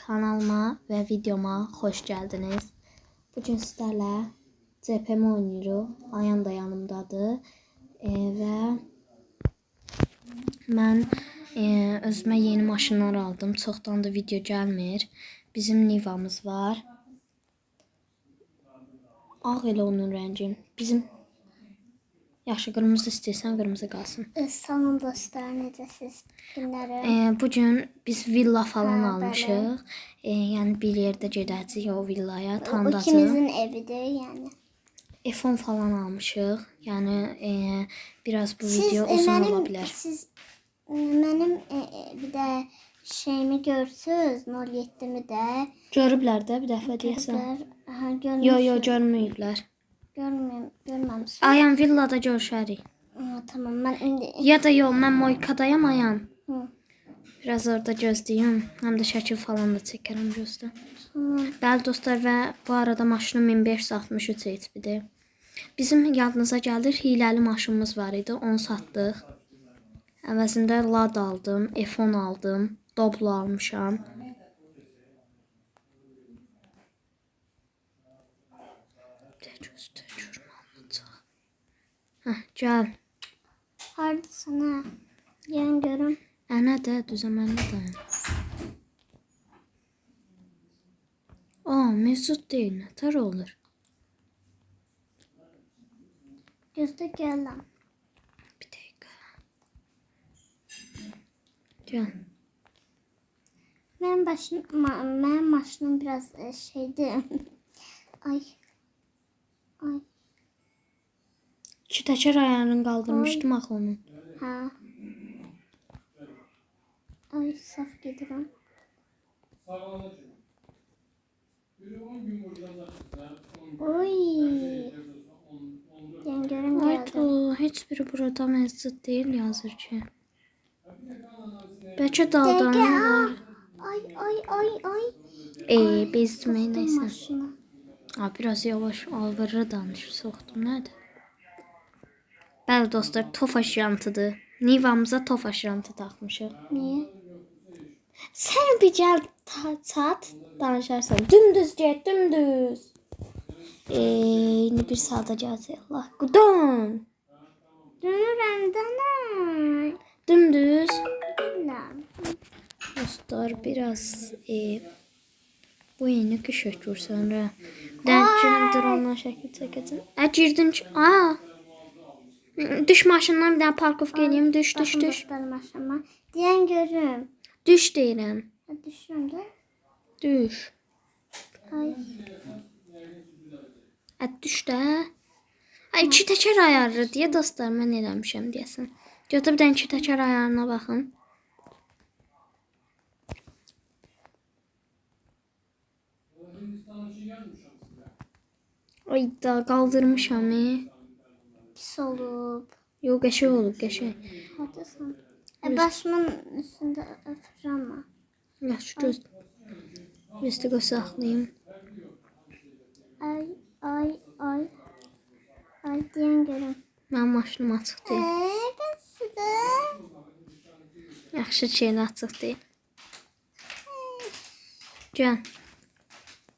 Kanalıma ve videoma hoş geldiniz. Bugün sizlerle CPM oynuyoruz. Ayhan da yanımdadır. Ve ben özüme yeni maşınlar aldım. Çoxdan da video gelmir. Bizim Niva'mız var. Ağ elə onun rəngin. Bizim yaxşı qırmızı istəyirsən qırmızı qalsın. Salam dostlar, necəsiz? Günləri. Bugün biz villa falan Ha, almışıq. Yəni bir yerdə gedəcəyik o villaya. O Tanıdacağıq. ikimizin evidir yəni. iPhone falan almışıq. Yəni biraz bu video uzun ola bilər. Siz mənim bir də şeyimi görsüz, 07'mi də. Görüblər də bir dəfə deyəsən. Ha, görmüşsünüz. Yo görməyiblər. Görməmişsiniz. Ayhan villada görüşərik. Ha, tamam, mən indi. Ya da yox, mən Moykadayam Ayhan. Hı. Biraz orada gözləyim. Həm də şəkil falan da çəkərəm gözdə. Bəli dostlar və bu arada maşının 1563 HP-dir. Bizim yadınıza gəlir hiləli maşınımız var idi. Onu satdıq. Əvəzində Lada aldım, iPhone aldım, Doblo almışam. Hə, gəl. Hardasan ha? Gəlin görüm. Ənə də düzəməndə də. Mesut deyil, nətər olur? Gözdə gələm. Bir dəqiqə. Gəl. Mənim maşınım biraz şeydir. Ay. İki təkər ayağını qaldırmışdım axı onun. Ha. Ay, saf gedirəm. Oy. Yəni görüm Ay gəldi. to, heç biri burada Mesut deyil yazır ki. Bəlkə daldan var. Ay. Bezdirmək nəysə. Maşını. Biraz yavaş alvırı danış, soxdum, nədir? Bəli dostlar, Tofaş yantıdır. Nivamıza Tofaş yantı taxmışıq. Niyə? Sən bir gəl çat, danışarsan. Dümdüz get, dümdüz. İndi bir saata gəlsə Allah. Qudum. Dönürəm dönür. Dümdüz. Bilmem. Dostlar biraz bu yeni kışır sonra. Dənçindir ondan şəkil çəkəcəm. Girdin ki, düş maşından bir dənə parkov geleyim, düş. Dostlar maşınıma. Deyən görüm. Düş deyirəm. Düşürüm də. Düş. Ay. Düş də. İki təkər ayarı deyə dostlar mən eləmişəm deyəsən. Götür bir dənə iki təkər ayarına baxın. Ay da qaldırmışam. Pis olub. Yox, qəşəng olub, qəşəng. Haklısın. Başımın üstündə öpürəm. Yaxşı göz. Üstü saxlayım. Ay. Ay deyən görüm. Mənim maşınım açıq deyil. Bəsdə. Yaxşı şeylə açıq deyil. Gəl.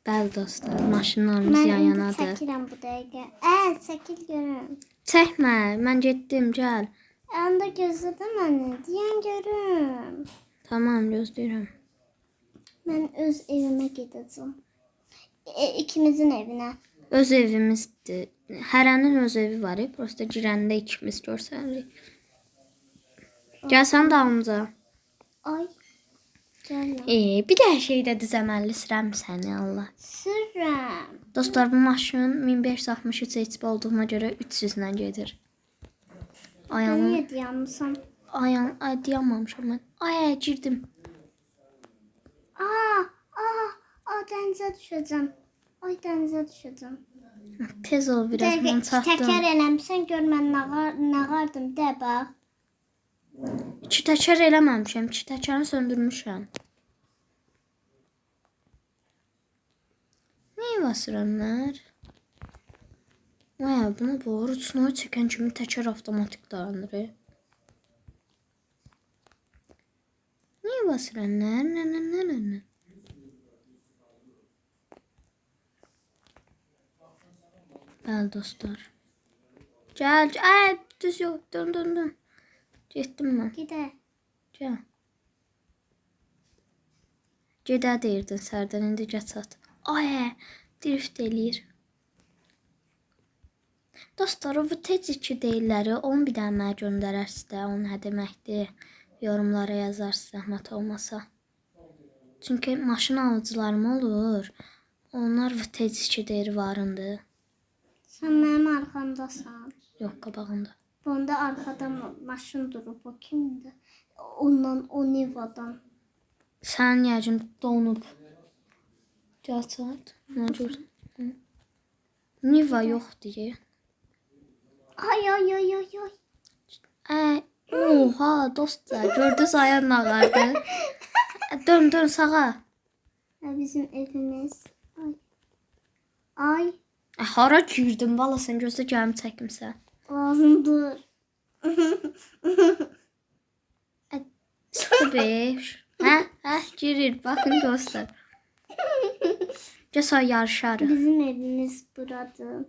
Bəli dostlar, maşınlarımız yan-yanadır. Mən çəkirəm bu dəqiqə. Çəkil görüm. Çəkmə, mən getdim, gəl. Anda gözlədə məni. Deyən görüm. Tamam, gözləyirəm. Mən öz evimə gedəcəm. İkimizin evinə. Öz evimizdir. Hərənin öz evi var. Prosta girəndə ikimiz görsənirik. Gəl sən dalımca. Ay. Gəlmə. Bir də şey də düzəməlli sürəm səni Allah. Sürəm. Dostlar, bu maşın 1563 HP olduğuna görə 300 ilə gedir. Ayağımı... Niyə dayanmışam? Ay, dayanmamışam mən. Ay, girdim. Dənizə düşəcəm. Ay, dənizə düşəcəm. Tez ol biraz, mən çatdım. Təkər eləmişsən, gör mən nə qardım, də bax. İki təkər eləməmişəm, iki təkərini söndürmüşəm. Niyə basıranlar? Vay, bunu boru snow çəkən kimi təkər avtomatik dayanır. Niyə basıranlar? Nə? Bəli dostlar. Gəl, ay, düz yox, dön. Getdim mən. Gedək. Gəl. Gedə deyirdin Sərdən, indi gəç çat. Ay, drift eləyir. Dostlar, o VT2 deyirləri, onu bir dənə mənə göndərərsiz də, onun nə deməkdir, yorumlara yazarsız zəhmət olmasa. Çünki maşın alıcılarım olur, onlar VT2 deyir varındır. Sən mənim arxamdasan. Yox, qabağında. Bunda arkada maşın durub. O kimdir? Ondan, o Niva'dan. Sən yəqin donub. Gəl çat. Nə gördün? Niva yoxdur. Ay. Oha dostlar, gördünüz ayağın ağardı. Dön sağa. Bizim evimiz. Ay. Hara girdin valla, sən gözlə gəlim çəkimsən. Lazımdır. Tabii. Girir. Bakın dostlar. Gəl yarışarıq. Bizim evimiz buradır.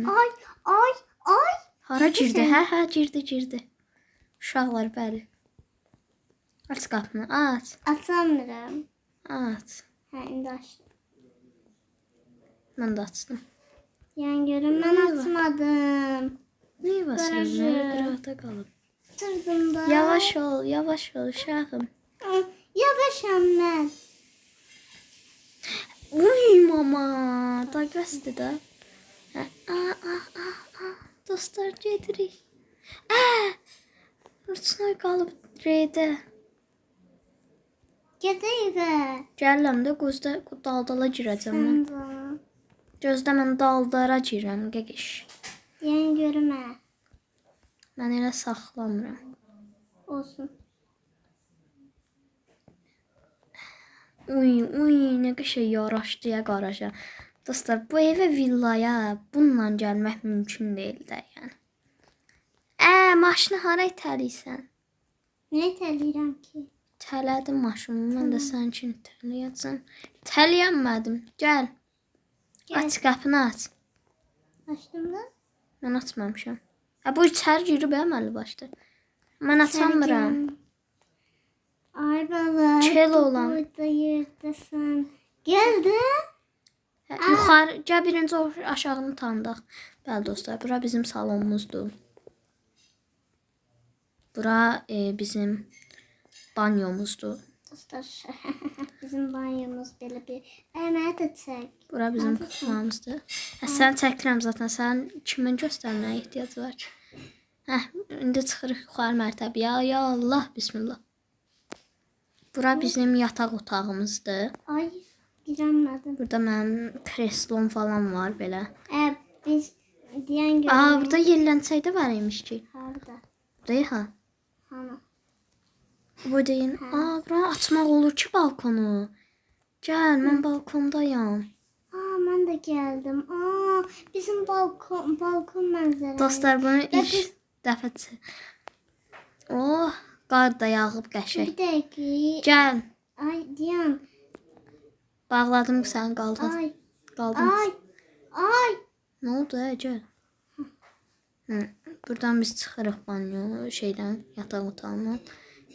Ay. Hara girdi? Girdi. Uşaqlar, bəli. Aç qapını, aç. Açamıram. Aç. İndi açdım. Mən də açdım. Yəni görün, mən açmadım. Niyə basırım? Qıraqda qalıb. Tırdım da. Yavaş ol uşağım. Yavaşam mən. Uy mama, da göstər də. Dostlar, gedirik. Rüçnoy qalıb reydə. Gedək evə. Gələm də quzda daldala girəcəm mən. Sən də. Gözdə mən daldara girəm, qəqiş. Yəni görmə. Mən elə saxlamıram. Olsun. Uy, nə qəşəng yaraşdı ya qaraja. Dostlar, bu evə villaya bununla gəlmək mümkün deyil də, yəni. Maşını hara itəliysən? Nə itəliyirəm ki? Tələdim maşını, mən də sənin üçün itəliyəcəm. İtəliyənmədim, gəl. Aç qapını, aç. Açdım da. Mən açmamışam. Bu içəri girib əməli başda. Mən açamıram. Ay baba. Kel olan. Burada yerdesən. Gəldin. Yuxarı, gəl birinci aşağını tanıdaq. Bəli dostlar, bura bizim salonumuzdur. Bura bizim banyomuzdur. Dostlar, bizim banyomuz belə bir. Mənə də çək. Bura bizim kutumuzdur. Sən çəkirəm zaten, sən kimin göstərməyə ehtiyac var ki? İndi çıxırıq yuxarı mərtəbəyə. Ya Allah, bismillah. Bura bizim yataq otağımızdır. Ay, girəmədim. Burada mənim kreslom falan var belə. Biz deyən görürük. Burada yerlənsək də var imiş ki. Harada? Buraya ha. Hana? Bu deyin. Bura açmaq olur ki balkonu. Gəl, mən balkondayam. Mən də gəldim. Bizim balkon mənzərəsi. Dostlar, bunu ilk dəfə qar da yağıb qəşəng. Bir dəqiqə. Gəl. Ay, Diyan. Bağladım sən, qaldın. Ay. Nə oldu, gəl. Buradan biz çıxırıq banyo şeydən, yataq otağından.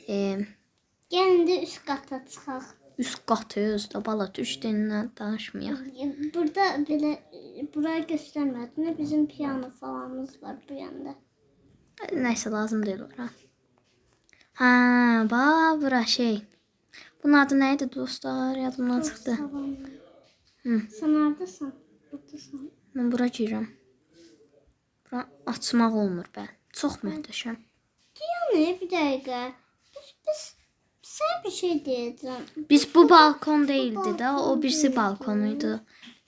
Gəl indi üst qata çıxaq. Üst qatı özdə bala düşdüyündən danışmayaq. Burada belə buraya göstərmədin. Bizim piyano falanımız var bu yanda. Nəysə lazım deyil ora. Bura şey. Bunun adı nə idi dostlar? Yadımdan çıxdı. Sən haradasan? Buradasan. Mən bura girirəm. Bura açmaq olmur bə. Çox möhtəşəm. Yəni bir dəqiqə. Biz sən bir şey deyəcəm. Biz bu balkon değildi də, o birisi balkonuydu.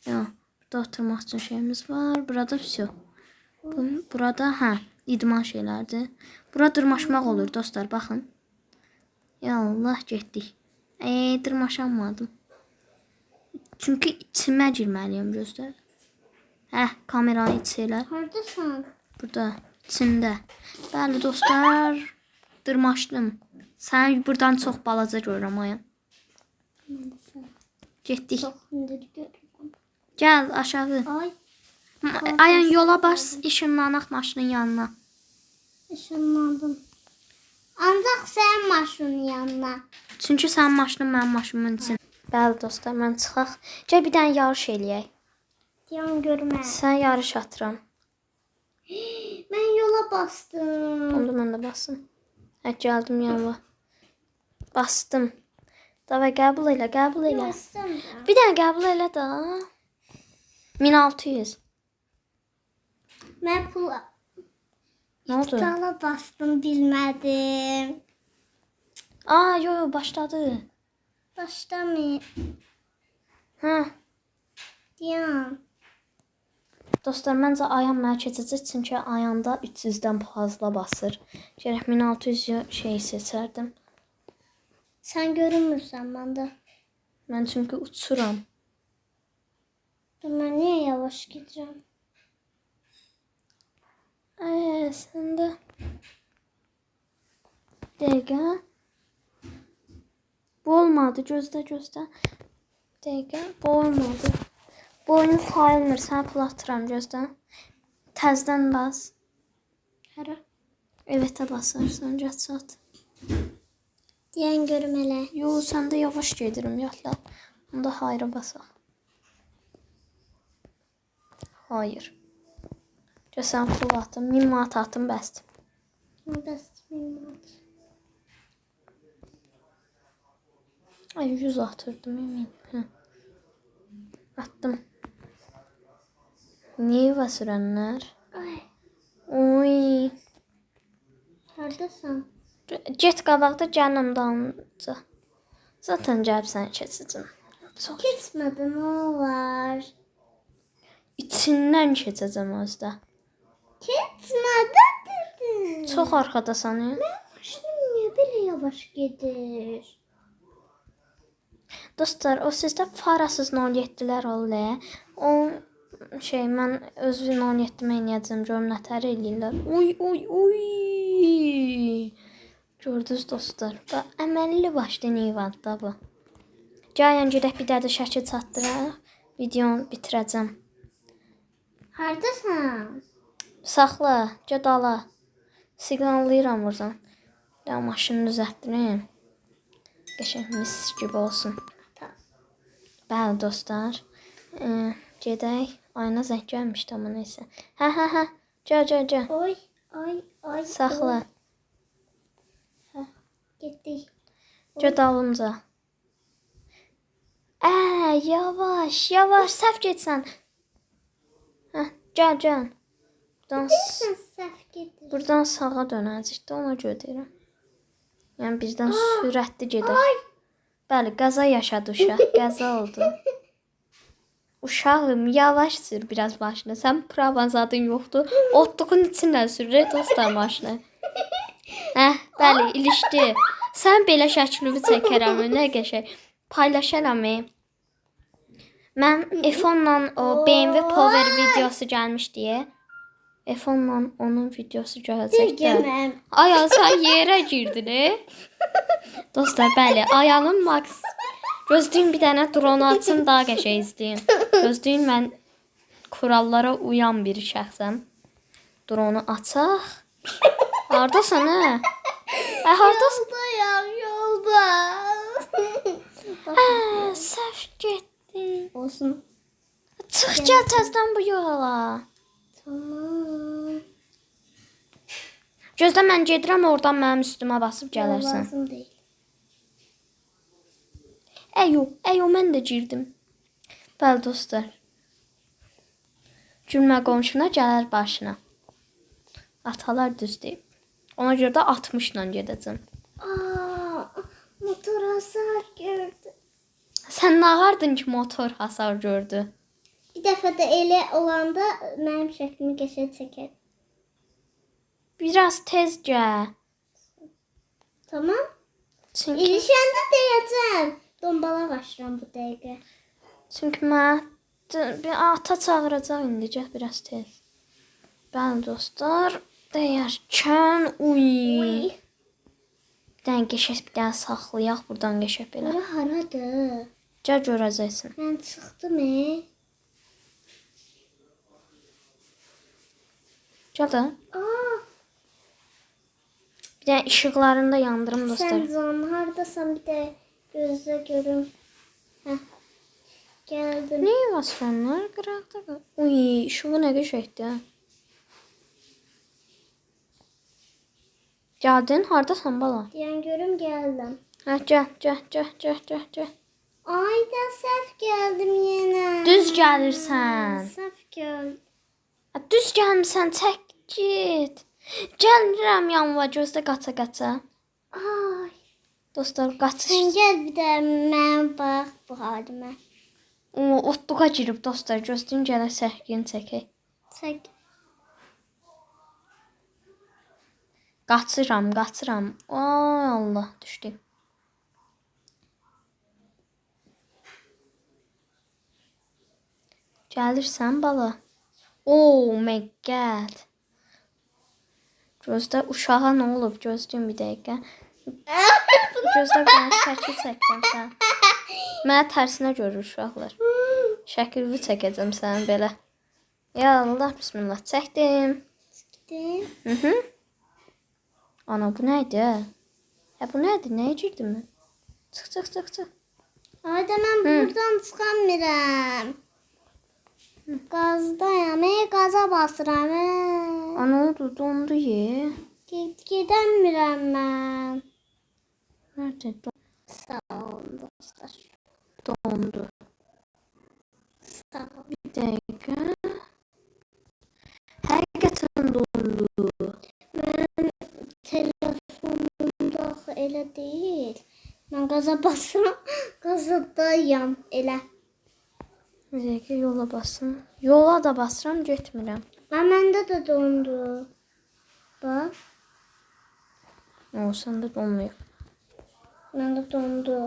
Yox, burada oturmaq üçün şeyimiz var. Burada vəsə. Burada idman şeylərdir. Bura dırmaşmaq olur dostlar, baxın. Ya Allah, getdik. Dırmaşamadım. Çünki içimə girməliyəm gözlər. Kamerayı içsələr. Haradasan? Burada, içində. Bəli dostlar, dırmaşdım. Sən buradan çox balaca görürəm ayın. Getdik. Çox hündür görürəm. Gəl aşağı. Ay. Ayan yola bas, işınlanaq maşının yanına. Işınlandım. Ancaq sənin maşının yanına. Çünki sənin maşının mənim maşınımın üçün. Bəli dostlar, mən çıxaq. Gəl bir dənə yarış eləyək. Deyəm görmə. Sən yarış atıram. Mən yola bastım. Onda mən də basım. Gəldim yanına. Bastım. Davay qəbul elə, qəbul elə. Bastım da. Bir dənə qəbul elə də. 1600. Mən pula Nə oldu? dala bastım, bilmədim. Yo, başladı. Başlamayım. Hə. Deyəm. Dostlar, məncə Ayan mənə keçəcək, çünki Ayanda 300-dən fazla basır. Gərək 1600 şey seçərdim. Sən görünmürsən məndə. Mən çünki uçuram. Mən niyə yavaş gedirəm? Sən də. Dəqiqə. Bu olmadı, gözlə. Dəqiqə, bu olmadı. Bu oyun sayılmır, sənə pul atıram, gözlə. Təzdən bas. Hara? Evetə basarsan, gəç çat. Deyən görüm elə. Yo, sən də yavaş gedirim, yatla. Onda hayra basaq. Hayır. Gəl sən pul atım, 1000 manat atım, bəsdir. Bəsdir. Ay 100 atırdım emin. Hə. Attım. Niye yuva sürənlər? Ay. Oy. Haradasan? Get qabaqda gəlin dalınca. Zaten gəlib səni keçəcəm. Çox. Keçmədi, nə olar? İçindən keçəcəm özdə. Keçmədi dedim. Çox arxadasan ya. Maşınım niyə belə yavaş gedir? Dostlar, o sizdə farasız 07'lər olur. O mən özüm 07'mə inəyəcəm, görüm nətər eləyirlər. Uy. Gördünüz dostlar. Əməlli başlı nivadda bu. Gəlin gedək bir də şəkil çatdıraq. Videonu bitirəcəm. Haradasan? Saxla, gəl dala. Siqnallayıram buradan. Ya maşını düzəltdirim. Qəşəng mis gibi olsun. Bəli dostlar. Gedək. Ayna zəng gəlmişdi amma neysə. Hə. Gəl. Ay. Saxla. Getdik. Gəl dalımca. Yavaş. Səhv getsən. Hə, gəl. Sən səhv gedir. Buradan sağa dönəcək də ona görə deyirəm. Yəni birdən sürətli gedək. Bəli, qəza yaşadı uşaq. Qəza oldu. Uşağım, yavaş sür biraz maşını. Sən pravan zadın yoxdur. Otluğun içindən sür dostlar maşını. Bəli, ilişdi. Sən belə şəklini çəkərəm. Nə qəşəng. Paylaşaram. Mən iPhone-la o BMW Power videosu gəlmişdi. iPhone-la onun videosu gələcəkdir. Ayağın sən yerə girdin. Dostlar, bəli, ayağım max. Gözləyin bir dənə drone açın, daha qəşəng izləyin. Gözləyin, mən kurallara uyan bir şəxsəm. Drone açaq. Haradasan, hə? Haradasan? Yolda. Səhv getdin. Olsun. Çıx, gəl təzdən bu yola. Tamam. Gözlə, mən gedirəm, oradan mənim üstümə basıb gələrsən. Lazım deyil. Əyo, mən də girdim. Bəli, dostlar. Gülmə qonşuna gələr başına. Atalar düz deyib. Ona görə də 60-la gedəcəm. Motor hasar gördü. Sən nə ağardın ki, motor hasar gördü? Bir dəfə də elə olanda mənim şəklimi qəşəng çəkər. Biraz tez gəl. Tamam. Çünki İlişəndə deyəcəm. Dombala başlayıram bu dəqiqə. Çünki mən bir ata çağıracaq indi, gəl biraz tez. Bəli dostlar, deyərkən uy. Bir dənə qəşəng bir dənə saxlayaq buradan qəşəng belə. Bura haradır? Gəl görəcəksən. Mən çıxdım. Cadı. Aa, Bir de ışıklarını da yandırım dostlar. sen can hardasan bir de gözle görüm. Heh. Geldim. Ne yuvaslanlar? Qıraqda. Uy, şu bu ne qəşəngdir. Ha? Gəldin, hardasan bala? Diyen görüm geldim. Hə, gəl. Ay da sef geldim yine. Düz gəlirsən. Sef geldim. Düz gəlmisən, çək git. Gəlirəm yanına, gözdə qaça. Ay. Dostlar, qaçış. Sen gel bir de ben bak bu halime. O, otluğa girib dostlar, gözləyin gələ səhkin çəkək. Çek. Qaçıram. Ay Allah, düşdüm. Gəlirsən bala? Oh my god. Gözdə uşağa nə olub? Gözləyin bir dəqiqə. Gözdə bir şəkil çəkirəm sən. Mənə tərsinə görür uşaqlar. Şəkilvi çəkəcəm sən belə. Ya Allah, bismillah, çəkdim. Gittim. Ana, bu neydi? Bu neydi? Neye girdim ben? Çık. Ay da ben buradan çıkamıyorum. Gazdayım. Gaza basıram. Ana, oldu, dondu ye. Gidemiyorum ben. Nerede? Sağ olun dostlar. Dondu. Sağ olun. Bir dakika. Hakikaten dondu. Telefonumda elə değil. Ben gaza basıram. Gazadayım elə. Bir dakika, yola basın. Yola da basıram, getmirəm. Məndə də dondu. Bak. O, səndə donmuyor. Məndə dondu.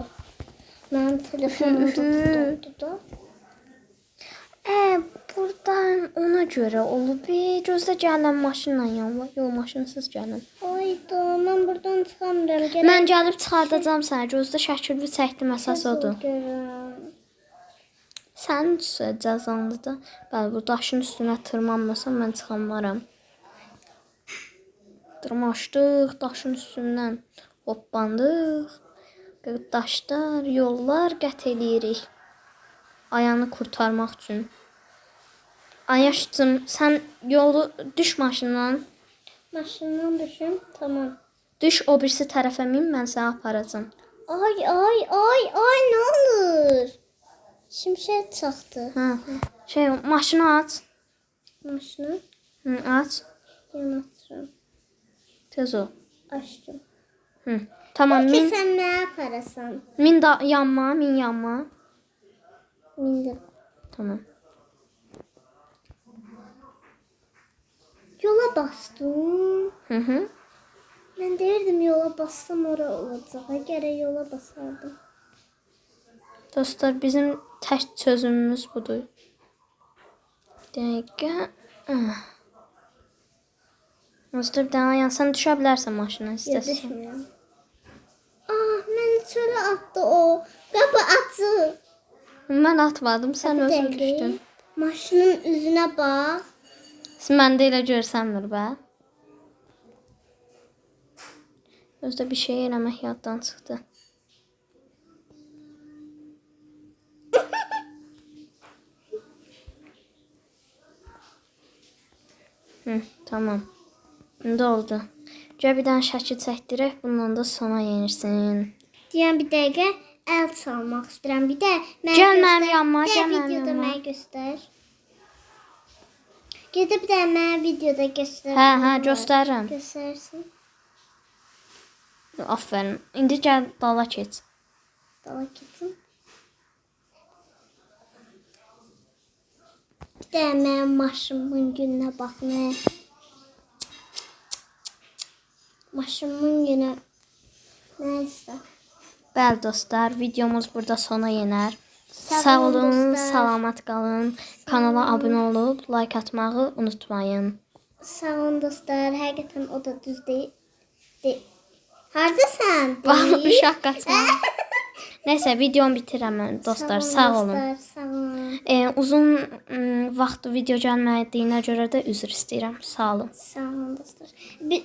Mənim telefonumda dondu da. Buradan ona göre olub. Gözdə gələn maşınla yanma. Yol maşınsız gəlin. Ay da mən buradan çıxamıram. Mən gəlib çıxardacam səni. Gözdə şəkilvi çəkdim, əsas odur. Sənin cəzandır da. Bəli, bu daşın üstünə tırmanmasam mən çıxamaram. Dırmaşdıq daşın üstündən. Hoppandıq. Daşlar, yollar qət eləyirik. Ayağını kurtarmaq üçün. Ayaşcığım, sən yolu düş maşından. Maşından düşüm. Tamam. Düş o birisi tərəfə min, mən səni aparacam. Ay ne olur? Şimşek çaktı. Hə. Maşını aç. Maşını Aç. yanaştırıyorum. Tez ol. Açtım. Tamam, Peki min. sen ne yaparsan? Min da yanma, min yanma. Mindim. Tamam. Yola bastım. Hı. Ben derdim yola bassam oraya olacak. Gerek yola basardım. Dostlar, bizim tək çözümümüz budur. Dəqiqə. Dostlar, bir dənə yansan düşə bilərsən maşına istəsən. Yetişmiyorum. Beni şöyle attı o. Kapı açık. Mən atmadım, sən Bir özün dəqiqə. düşdün. Maşının üzüne bak. Məndə elə görsənmir bə. Özdə bir şey eləmək yaddan çıxdı. Tamam. İndi oldu. Gəl bir dənə şəkil çəkdirək, bundan da sona yenirsin. Diyen bir dəqiqə el çalmaq istəyirəm. Bir də Gəl mənim yanıma, gəl mənim videoda yanıma. mənə göstər. Gedib bir də mənə videoda göstər. Hə, göstərirəm. Göstərsin. Aferin. İndi gəl dala keç. Dala keçin. Bir də mənim maşımın gününə bax nə. Maşımın günü. Nəysə. Bəli dostlar, videomuz burada sona yenər. Sağ Sağ olun olun, dostlar. salamat qalın. Kanala abunə olub like atmağı unutmayın. Sağ olun dostlar. Həqiqətən o da düz deyil. Hardasan? Uşaq qaçma. Nəysə, videomu bitirəm dostlar. Sağ olun. Dostlar, sağ olun. Uzun vaxt video gəlmədiyinə görə də üzr istəyirəm. Sağ olun. Sağ olun dostlar. Bir